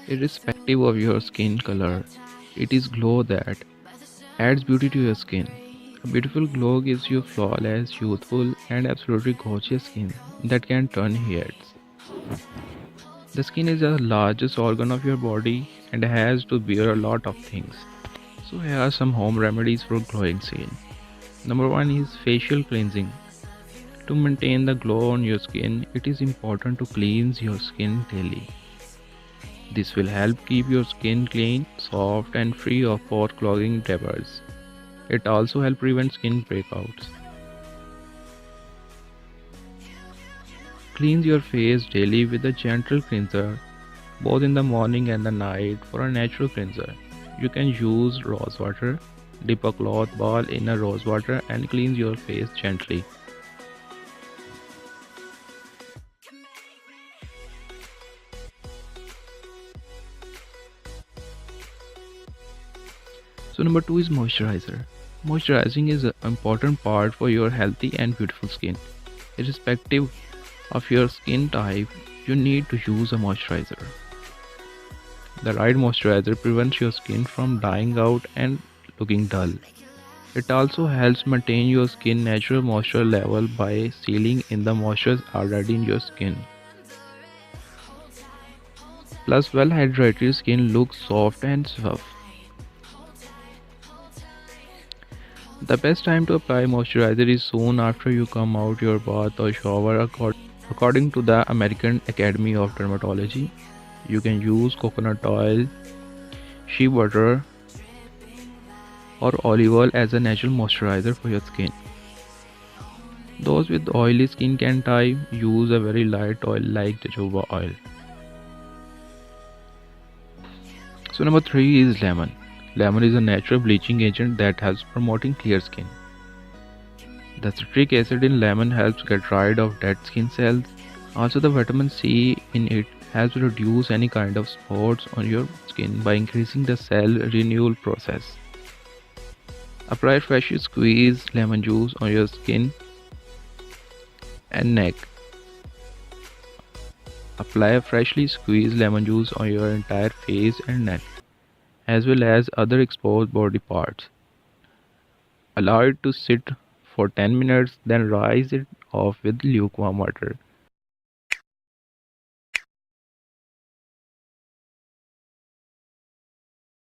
Irrespective of your skin color, it is glow that adds beauty to your skin. A beautiful glow gives you flawless, youthful, and absolutely gorgeous skin that can turn heads. The skin is the largest organ of your body and has to bear a lot of things. So here are some home remedies for glowing skin. Number 1 is facial cleansing. To maintain the glow on your skin, it is important to cleanse your skin daily. This will help keep your skin clean, soft, and free of pore-clogging debris. It also helps prevent skin breakouts. Cleanse your face daily with a gentle cleanser, both in the morning and the night for a natural cleanser. You can use rose water. Dip a cloth ball in a rose water and cleanse your face gently. So number 2 is moisturizer. Moisturizing is an important part for your healthy and beautiful skin. Irrespective of your skin type, you need to use a moisturizer. The right moisturizer prevents your skin from dying out and looking dull. It also helps maintain your skin natural moisture level by sealing in the moisture already in your skin. Plus, well hydrated skin looks soft and soft. The best time to apply moisturizer is soon after you come out your bath or shower. According to the American Academy of Dermatology, you can use coconut oil, shea butter, or olive oil as a natural moisturizer for your skin. Those with oily skin can use a very light oil like jojoba oil. So number 3 is lemon. Lemon is a natural bleaching agent that helps promoting clear skin. The citric acid in lemon helps get rid of dead skin cells. Also, the vitamin C in it helps reduce any kind of spots on your skin by increasing the cell renewal process. Apply freshly squeezed lemon juice on your skin and neck. Apply freshly squeezed lemon juice on your entire face and neck, as well as other exposed body parts. Allow it to sit for 10 minutes, then rinse it off with lukewarm water.